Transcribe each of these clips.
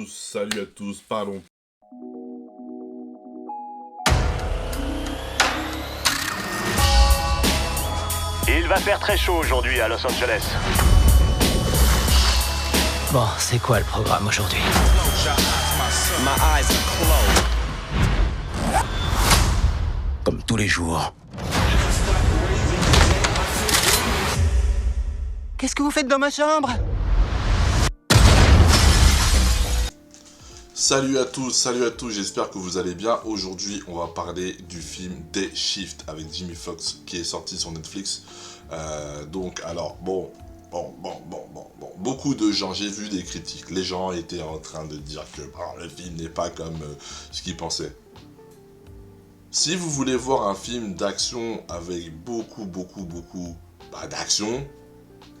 salut à tous, pardon. Il va faire très chaud aujourd'hui à Los Angeles. Bon, c'est quoi le programme aujourd'hui? Comme tous les jours. Qu'est-ce que vous faites dans ma chambre? Salut à tous, j'espère que vous allez bien. Aujourd'hui, on va parler du film Day Shift avec Jamie Foxx qui est sorti sur Netflix. Beaucoup de gens, j'ai vu des critiques. Les gens étaient en train de dire que le film n'est pas comme ce qu'ils pensaient. Si vous voulez voir un film d'action avec beaucoup d'action,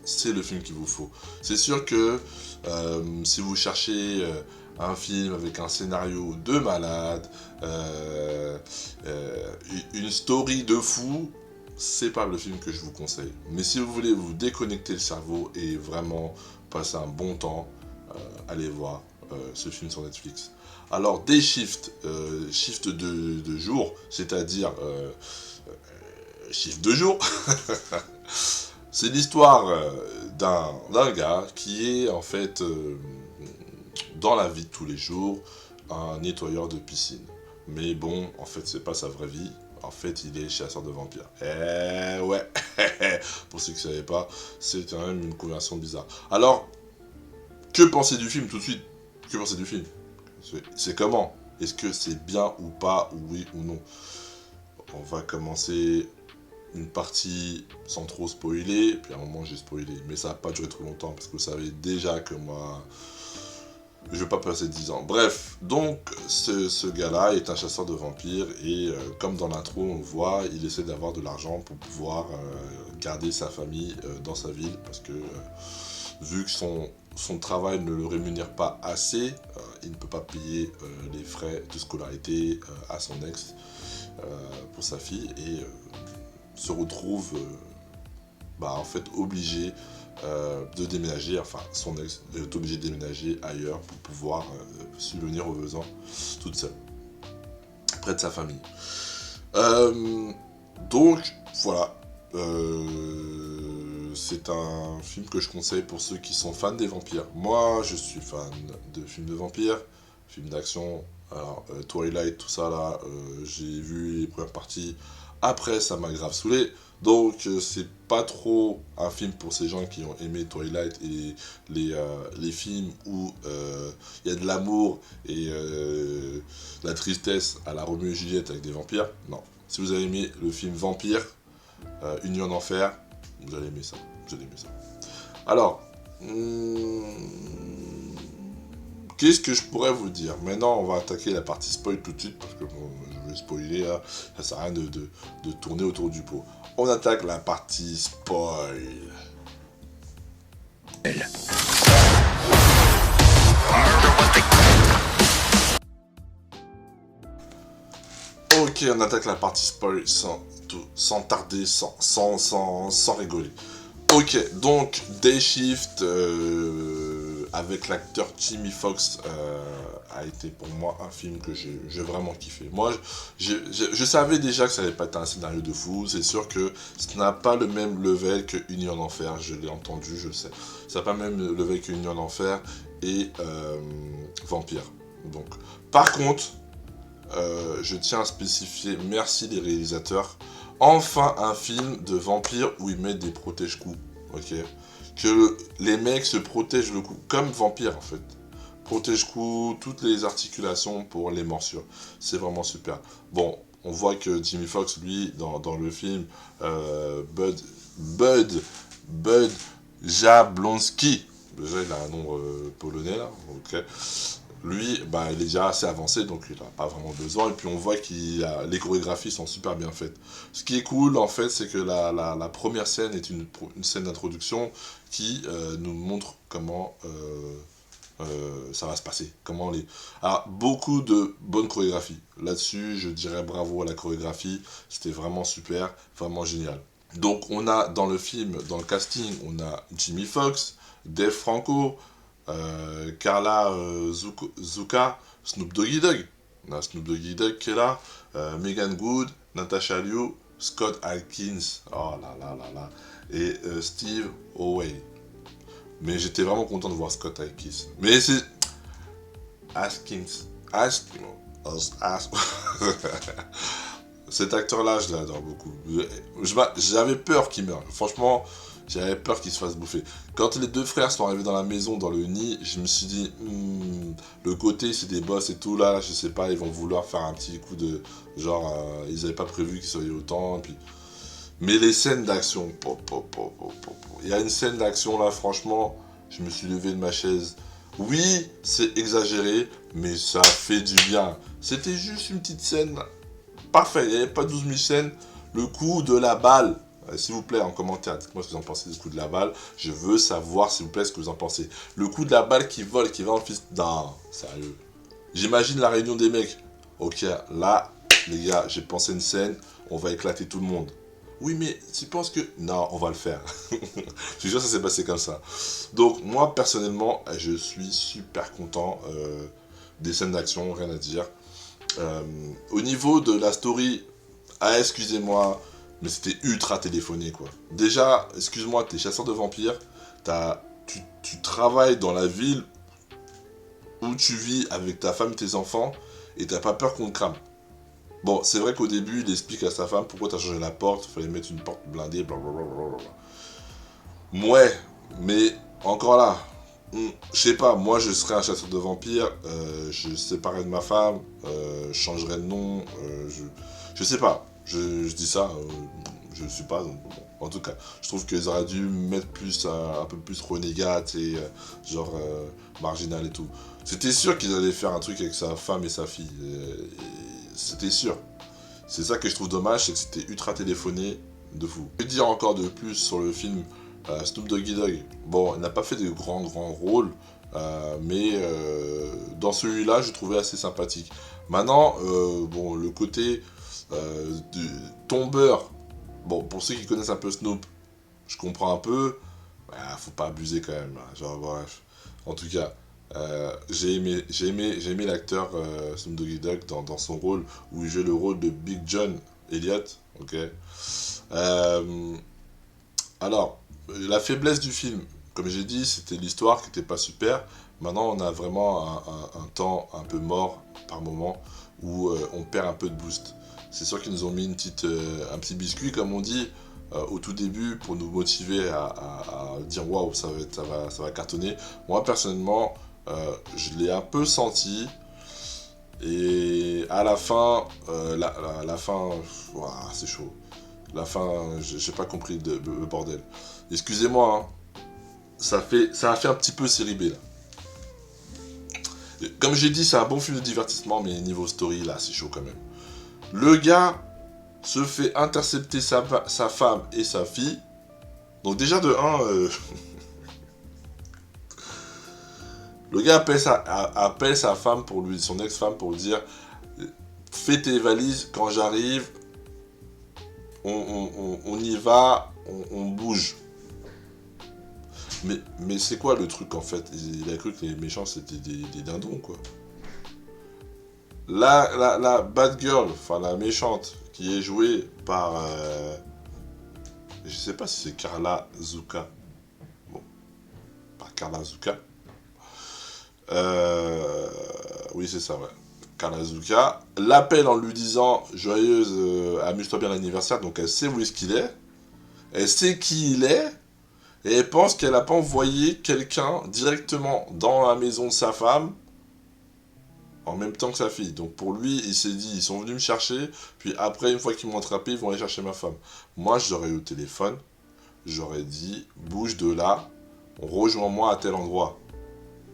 c'est le film qu'il vous faut. C'est sûr que si vous cherchez un film avec un scénario de malade, une story de fou, c'est pas le film que je vous conseille. Mais si vous voulez vous déconnecter le cerveau et vraiment passer un bon temps, allez voir ce film sur Netflix. Alors, Day Shift, shift de jour, c'est-à-dire shift de jour. C'est l'histoire d'un gars qui est en fait dans la vie de tous les jours un nettoyeur de piscine. Mais bon, en fait, c'est pas sa vraie vie. En fait, il est chasseur de vampires. Eh ouais, pour ceux qui ne savaient pas, c'est quand même une conversion bizarre. Alors, que penser du film tout de suite? Que penser du film? C'est comment? Est-ce que c'est bien ou pas, ou oui ou non? On va commencer une partie sans trop spoiler, puis à un moment j'ai spoilé, mais ça n'a pas duré trop longtemps parce que vous savez déjà que moi je vais pas passer 10 ans. Bref, donc ce gars-là est un chasseur de vampires et comme dans l'intro on le voit, il essaie d'avoir de l'argent pour pouvoir garder sa famille dans sa ville parce que vu que son travail ne le rémunère pas assez, il ne peut pas payer les frais de scolarité à son ex pour sa fille et se retrouve en fait obligé de déménager, enfin son ex est obligé de déménager ailleurs pour pouvoir subvenir aux besoins toute seule, près de sa famille. Donc voilà, c'est un film que je conseille pour ceux qui sont fans des vampires. Moi je suis fan de films de vampires, films d'action. Alors Twilight, tout ça là, j'ai vu les premières parties. Après, ça m'a grave saoulé. Donc, c'est pas trop un film pour ces gens qui ont aimé Twilight et les films où il y a de l'amour et la tristesse à la Roméo et Juliette avec des vampires. Non. Si vous avez aimé le film Vampire, Union en enfer, vous allez aimer ça. Alors, qu'est-ce que je pourrais vous dire? Maintenant, on va attaquer la partie spoil tout de suite, parce que bon, je vais spoiler là, ça sert à rien de tourner autour du pot. On attaque la partie spoil. Ok, on attaque la partie spoil sans tarder, sans rigoler. Ok, donc Day Shift avec l'acteur Jamie Foxx a été pour moi un film que j'ai vraiment kiffé. Moi, je savais déjà que ça n'allait pas être un scénario de fou. C'est sûr que ça n'a pas le même level que Union en enfer. Je l'ai entendu, je le sais. Ça n'a pas le même level que Union en enfer et Vampire. Donc, par contre, je tiens à spécifier, merci les réalisateurs. Enfin un film de vampire où ils mettent des protège-coups, ok? Que les mecs se protègent le cou, comme vampire en fait. Protège-coups, toutes les articulations pour les morsures. C'est vraiment super. Bon, on voit que Jamie Foxx, lui, dans le film, Bud Jablonski, déjà il a un nom polonais là, ok? Lui, il est déjà assez avancé, donc il n'a pas vraiment besoin. Et puis on voit que les chorégraphies sont super bien faites. Ce qui est cool, en fait, c'est que la première scène est une scène d'introduction qui nous montre comment ça va se passer. Alors, beaucoup de bonnes chorégraphies. Là-dessus, je dirais bravo à la chorégraphie. C'était vraiment super, vraiment génial. Donc on a dans le film, dans le casting, on a Jamie Foxx, Dave Franco, Carla Zucca, Snoop Doggy Dogg. On a Snoop Doggy Dogg qui est là, Megan Good, Natasha Liu, Scott Adkins, oh là là là là, et Steve Oway. Mais j'étais vraiment content de voir Scott Adkins. Mais c'est... Cet acteur-là, je l'adore beaucoup. J'avais peur qu'il meure. Franchement, j'avais peur qu'il se fasse bouffer. Quand les deux frères sont arrivés dans la maison, dans le nid, je me suis dit, le côté, c'est des boss et tout, là, je sais pas, ils vont vouloir faire un petit coup de... Genre, ils avaient pas prévu qu'ils soient autant, puis... Mais les scènes d'action, il y a une scène d'action, là, franchement, je me suis levé de ma chaise. Oui, c'est exagéré, mais ça fait du bien. C'était juste une petite scène parfaite, il n'y avait pas 12 000 scènes. Le coup de la balle, s'il vous plaît, en commentaire, dites-moi ce que vous en pensez du coup de la balle. Je veux savoir, s'il vous plaît, ce que vous en pensez. Le coup de la balle qui vole, qui va en fist... Non, sérieux. J'imagine la réunion des mecs. Ok, là, les gars, j'ai pensé une scène, on va éclater tout le monde. Oui, mais tu penses que... Non, on va le faire. Je suis sûr que ça s'est passé comme ça. Donc, moi, personnellement, je suis super content des scènes d'action, rien à dire. Au niveau de la story, excusez-moi, mais c'était ultra téléphoné, quoi. Déjà, excuse-moi, t'es chasseur de vampires, tu travailles dans la ville où tu vis avec ta femme et tes enfants, et t'as pas peur qu'on te crame. Bon, c'est vrai qu'au début, il explique à sa femme pourquoi t'as changé la porte, il fallait mettre une porte blindée, blablabla. Ouais, mais encore là, je sais pas, moi je serais un chasseur de vampires, je séparerais de ma femme, je changerais de nom, je sais pas, je dis ça, je ne suis pas, donc, bon, en tout cas, je trouve qu'ils auraient dû mettre plus, un peu plus renégat, et genre marginal et tout. C'était sûr qu'ils allaient faire un truc avec sa femme et sa fille, c'était sûr. C'est ça que je trouve dommage, c'est que c'était ultra téléphoné de fou. Je vais dire encore de plus sur le film Snoop Doggy Dogg. Bon, il n'a pas fait de grands rôles, mais dans celui-là, je trouvais assez sympathique. Maintenant, bon, le côté du tombeur, bon, pour ceux qui connaissent un peu Snoop, je comprends un peu, faut pas abuser quand même, hein, genre bref. En tout cas, j'ai aimé l'acteur Snoop Doggy Dogg dans son rôle, où il jouait le rôle de Big John Elliott, ok. Alors, la faiblesse du film, comme j'ai dit, c'était l'histoire qui n'était pas super. Maintenant, on a vraiment un temps un peu mort par moment, où on perd un peu de boost. C'est sûr qu'ils nous ont mis un petit biscuit, comme on dit, au tout début, pour nous motiver à dire waouh, ça va cartonner. Moi, personnellement, je l'ai un peu senti. Et à la fin, la fin, ouah, c'est chaud. La fin, j'ai pas compris le bordel. Excusez-moi, hein, ça a fait un petit peu série B là. Comme j'ai dit, c'est un bon film de divertissement, mais niveau story là, c'est chaud quand même. Le gars se fait intercepter sa femme et sa fille. Donc déjà de 1, le gars appelle sa femme pour lui, son ex-femme pour lui dire fais tes valises, quand j'arrive, on y va, on bouge. Mais c'est quoi le truc en fait? Il a cru que les méchants c'était des dindons quoi. La bad girl, enfin la méchante, qui est jouée par... je sais pas si c'est Carla Zucca. Bon, par Carla Zucca. Oui, c'est ça, ouais. Carla Zucca l'appelle en lui disant « Joyeuse, amuse-toi bien l'anniversaire », donc elle sait où est-ce qu'il est. Elle sait qui il est. Et elle pense qu'elle n'a pas envoyé quelqu'un directement dans la maison de sa femme en même temps que sa fille. Donc pour lui, il s'est dit, ils sont venus me chercher, puis après, une fois qu'ils m'ont attrapé, ils vont aller chercher ma femme. Moi, j'aurais eu au téléphone, j'aurais dit, bouge de là, rejoins-moi à tel endroit.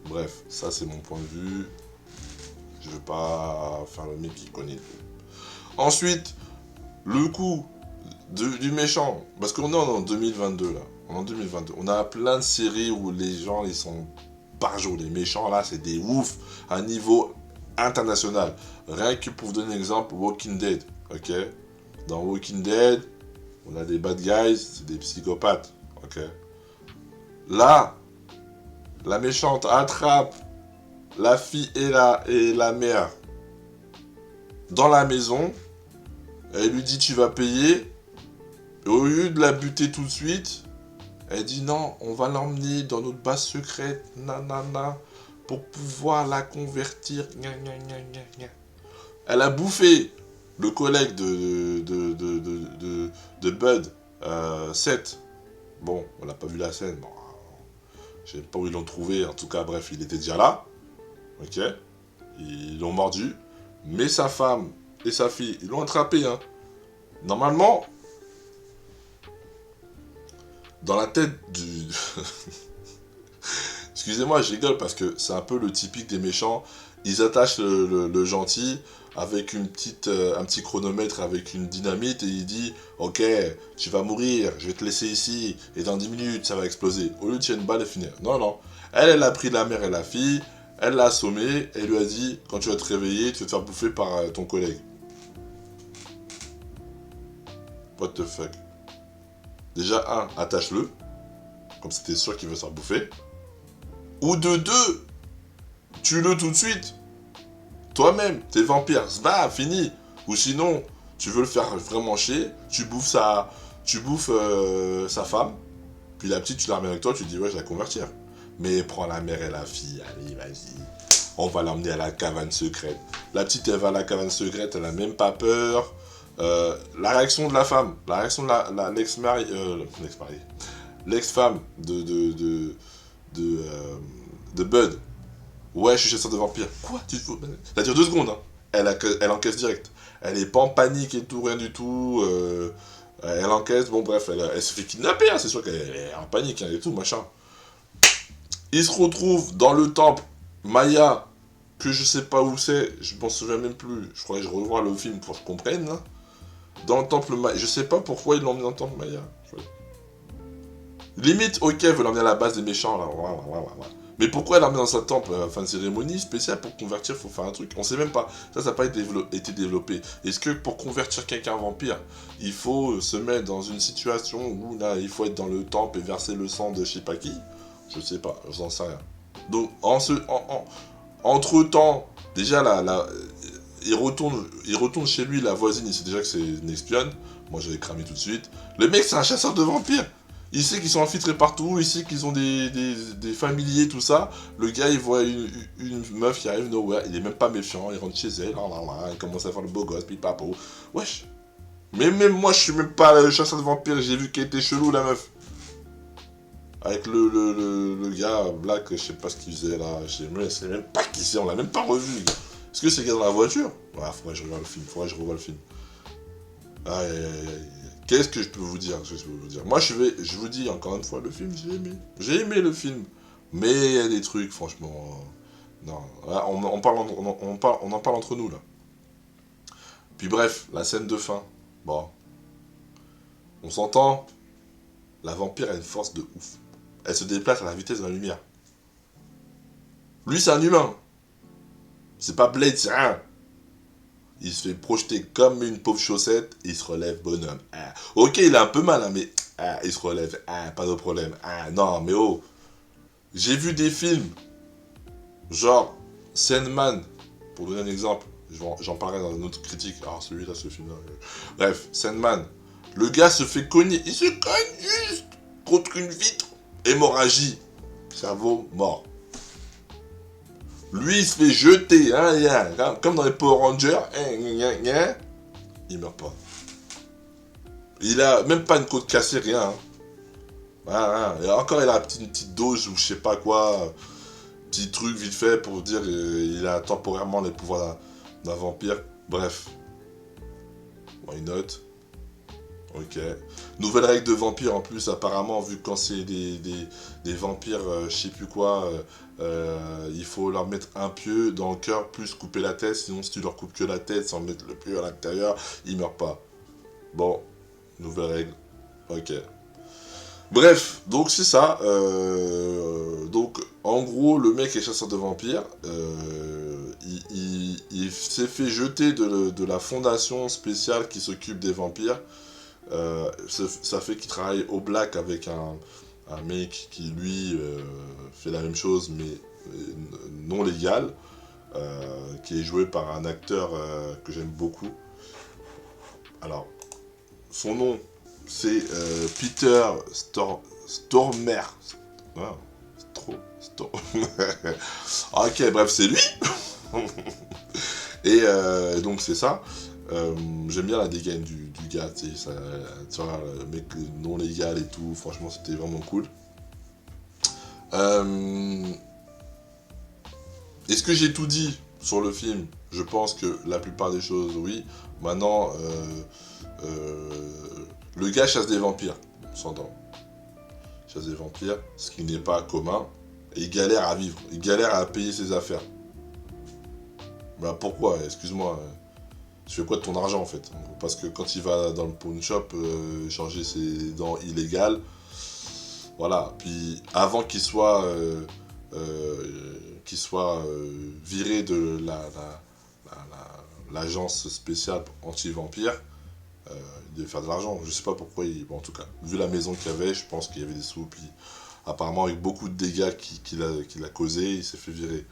Bref, ça c'est mon point de vue. Je veux pas faire le mec qui connaît tout. Ensuite, le coup du méchant, parce qu'on est en 2022 là. En 2022, on a plein de séries où les gens ils sont par jour. Les méchants là, c'est des oufs à niveau international. Rien que pour vous donner un exemple, Walking Dead, ok. Dans Walking Dead, on a des bad guys, c'est des psychopathes, ok. Là, la méchante attrape la fille et la mère dans la maison. Elle lui dit tu vas payer. Et au lieu de la buter tout de suite, elle dit non, on va l'emmener dans notre base secrète, nanana, pour pouvoir la convertir. Gna, gna, gna, gna, gna. Elle a bouffé le collègue de Bud, Seth. Bon, on n'a pas vu la scène. Bon, je sais pas où ils l'ont trouvé. En tout cas, bref, il était déjà là. Ok. Ils l'ont mordu. Mais sa femme et sa fille, ils l'ont attrapé. Hein. Normalement, dans la tête du... Excusez-moi, je rigole parce que c'est un peu le typique des méchants. Ils attachent le gentil avec un petit chronomètre avec une dynamite et il dit « Ok, tu vas mourir, je vais te laisser ici et dans 10 minutes ça va exploser. » Au lieu de tirer une balle et finir. Non, non. Elle a pris la mère et la fille, elle l'a assommée et lui a dit « Quand tu vas te réveiller, tu vas te faire bouffer par ton collègue. » What the fuck. Déjà, attache-le. Comme si t'es sûr qu'il veut se faire bouffer. Ou de deux, tue-le tout de suite. Toi-même, t'es vampire, bah, fini. Ou sinon, tu veux le faire vraiment chier, tu bouffes sa femme, puis la petite, tu la remets avec toi, tu dis, ouais, je vais la convertir. Mais prends la mère et la fille, allez, vas-y. On va l'emmener à la cabane secrète. La petite, elle va à la cabane secrète, elle a même pas peur. La réaction de la femme, la réaction de l'ex-femme de Bud. Ouais, je suis chasseur de vampires. Quoi? Ça dure 2 secondes. Hein. Elle encaisse direct. Elle est pas en panique et tout, rien du tout. Elle encaisse, bon bref, elle se fait kidnapper. Hein. C'est sûr qu'elle est en panique hein, et tout, machin. Il se retrouve dans le temple Maya, que je sais pas où c'est, je m'en souviens même plus. Je crois que je revois le film pour que je comprenne. Hein. Dans le temple Maya, je sais pas pourquoi ils l'ont mis dans le temple Maya. Limite, ok, veut l'emmener à la base des méchants là. Mais pourquoi l'emmener dans sa temple, fin de cérémonie spéciale pour convertir, faut faire un truc. On sait même pas. Ça n'a pas été développé. Est-ce que pour convertir quelqu'un en vampire, il faut se mettre dans une situation où là, il faut être dans le temple et verser le sang de je sais pas qui? Je sais pas, j'en sais rien. Donc, entre-temps, déjà, il retourne chez lui, la voisine, il sait déjà que c'est une espionne. Moi, j'avais cramé tout de suite. Le mec, c'est un chasseur de vampires. Il sait qu'ils sont infiltrés partout, il sait qu'ils ont des familiers, tout ça. Le gars, il voit une meuf qui arrive nowhere, il est même pas méfiant, il rentre chez elle, il commence à faire le beau gosse, pipapo. Wesh. Mais même moi, je suis même pas le chasseur de vampires, j'ai vu qu'elle était chelou, la meuf. Avec le gars, Black, je sais pas ce qu'il faisait là, je sais même pas qui c'est, on l'a même pas revu. Est-ce que c'est le gars dans la voiture? Ouais, faudrait que je revoie le film, Aïe, aïe, aïe. Qu'est-ce que je peux vous dire? Moi, je vous dis encore une fois, le film, j'ai aimé. J'ai aimé le film. Mais il y a des trucs, franchement... non, là, on en parle entre nous, là. Puis bref, la scène de fin. Bon. On s'entend. La vampire a une force de ouf. Elle se déplace à la vitesse de la lumière. Lui, c'est un humain. C'est pas Blade, c'est rien. Il se fait projeter comme une pauvre chaussette, il se relève bonhomme. Ah. Ok, il a un peu mal, hein, mais il se relève. Pas de problème. Non, mais oh. J'ai vu des films, genre Sandman, pour donner un exemple. J'en parlerai dans une autre critique. Alors celui-là, ce film-là. Bref, Sandman. Le gars se fait cogner. Il se cogne juste contre une vitre. Hémorragie. Cerveau mort. Lui, il se fait jeter, hein, comme dans les Power Rangers, il meurt pas. Il a même pas une côte cassée, rien. Hein. Et encore, il a une petite dose ou je sais pas quoi, petit truc vite fait pour dire qu'il a temporairement les pouvoirs d'un vampire. Bref. Why not? Ok. Nouvelle règle de vampire en plus, apparemment, vu que quand c'est des vampires, je sais plus quoi, il faut leur mettre un pieu dans le cœur, plus couper la tête, sinon si tu leur coupes que la tête sans mettre le pieu à l'intérieur, ils meurent pas. Bon, nouvelle règle. Ok. Bref, donc c'est ça. Donc, en gros, le mec est chasseur de vampires. Il s'est fait jeter de la fondation spéciale qui s'occupe des vampires. Ça fait qu'il travaille au black avec un mec qui lui fait la même chose mais non légal, qui est joué par un acteur que j'aime beaucoup. Alors, son nom c'est Peter Stormare. Wow. Ok, bref, c'est lui. Et donc c'est ça. J'aime bien la dégaine du gars, tu sais, le mec non légal et tout, franchement c'était vraiment cool. Est-ce que j'ai tout dit sur le film? Je pense que la plupart des choses, oui. Maintenant, le gars chasse des vampires, on s'entend. Chasse des vampires, ce qui n'est pas commun. Et il galère à vivre, il galère à payer ses affaires. Bah pourquoi? Excuse-moi. Tu fais quoi de ton argent en fait? Parce que quand il va dans le pawn shop changer ses dents illégales, voilà. Puis avant qu'il soit viré de l'agence spéciale anti-vampire, il devait faire de l'argent. Je sais pas pourquoi. Bon, en tout cas, vu la maison qu'il y avait, je pense qu'il y avait des sous. Puis apparemment avec beaucoup de dégâts qu'il a causé, il s'est fait virer.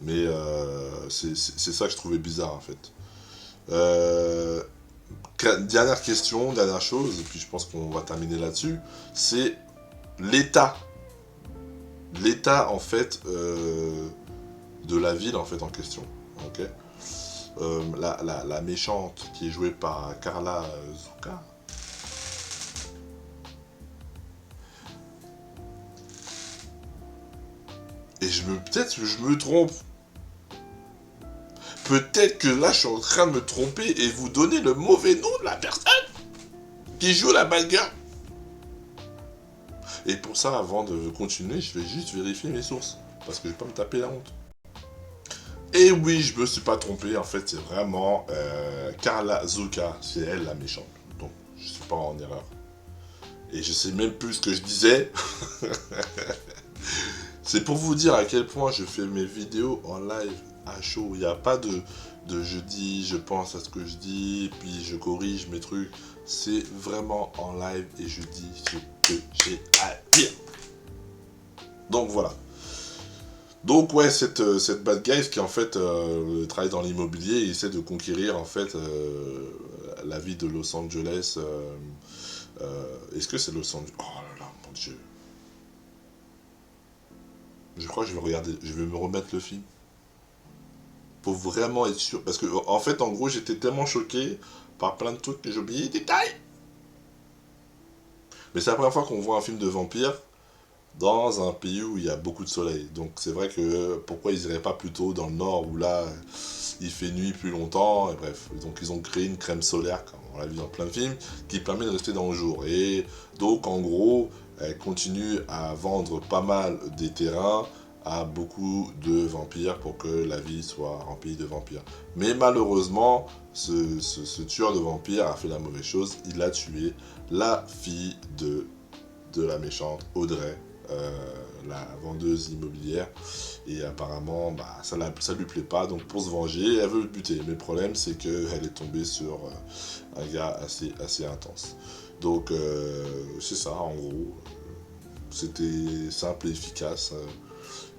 Mais c'est ça que je trouvais bizarre en fait. Dernière question, dernière chose, et puis je pense qu'on va terminer là-dessus, c'est l'état en fait de la ville en fait en question. Ok. La méchante qui est jouée par Carla Zucca. Et peut-être que je me trompe. Peut-être que là, je suis en train de me tromper et vous donner le mauvais nom de la personne qui joue la bad girl. Et pour ça, avant de continuer, je vais juste vérifier mes sources. Parce que je vais pas me taper la honte. Et oui, je me suis pas trompé. En fait, c'est vraiment Carla Zucca. C'est elle la méchante. Donc, je suis pas en erreur. Et je sais même plus ce que je disais. C'est pour vous dire à quel point je fais mes vidéos en live à chaud. Il n'y a pas de je dis, je pense à ce que je dis, puis je corrige mes trucs. C'est vraiment en live et je dis ce que j'ai à dire. Donc voilà. Donc ouais, cette bad guy qui en fait travaille dans l'immobilier et essaie de conquérir en fait la vie de Los Angeles. Est-ce que c'est Los Angeles? Oh là là, mon Dieu. Je crois que je vais me remettre le film. Faut vraiment être sûr. Parce que, en fait, en gros, j'étais tellement choqué par plein de trucs que j'ai oublié les détails. Mais c'est la première fois qu'on voit un film de vampire dans un pays où il y a beaucoup de soleil. Donc, c'est vrai que pourquoi ils iraient pas plutôt dans le nord où là, il fait nuit plus longtemps. Et bref, donc ils ont créé une crème solaire, comme on l'a vu dans plein de films, qui permet de rester dans le jour. Et donc, en gros, elle continue à vendre pas mal des terrains à beaucoup de vampires pour que la ville soit remplie de vampires. Mais malheureusement, ce tueur de vampires a fait la mauvaise chose. Il a tué la fille de la méchante Audrey, la vendeuse immobilière. Et apparemment, bah, ça lui plaît pas. Donc pour se venger, elle veut le buter. Mais le problème, c'est qu'elle est tombée sur un gars assez intense. Donc c'est ça en gros. C'était simple et efficace.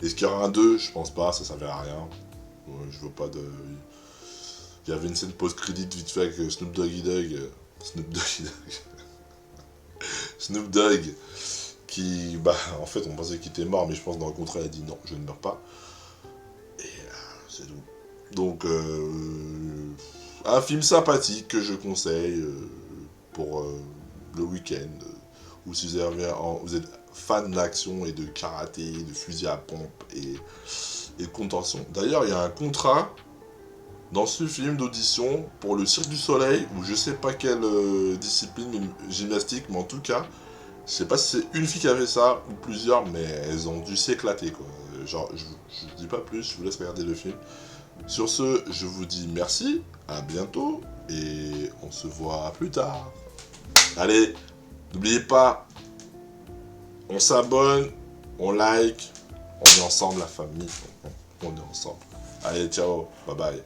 Est-ce qu'il y aura un 2? Je pense pas, ça servait à rien. Je veux pas de... Il y avait une scène post-crédit vite fait avec Snoop Dogg qui, bah, en fait, on pensait qu'il était mort, mais je pense dans le contrat, il a dit non, je ne meurs pas. Et c'est tout. Donc, un film sympathique que je conseille pour le week-end. Ou si vous êtes fan d'action et de karaté, de fusil à pompe et de contention. D'ailleurs, il y a un contrat dans ce film d'audition pour le Cirque du Soleil, ou je sais pas quelle discipline gymnastique, mais en tout cas, je sais pas si c'est une fille qui avait ça ou plusieurs, mais elles ont dû s'éclater quoi. Genre, je dis pas plus, je vous laisse regarder le film. Sur ce, je vous dis merci, à bientôt, et on se voit plus tard. Allez, n'oubliez pas, on s'abonne, on like, on est ensemble la famille, on est ensemble. Allez, ciao, bye bye.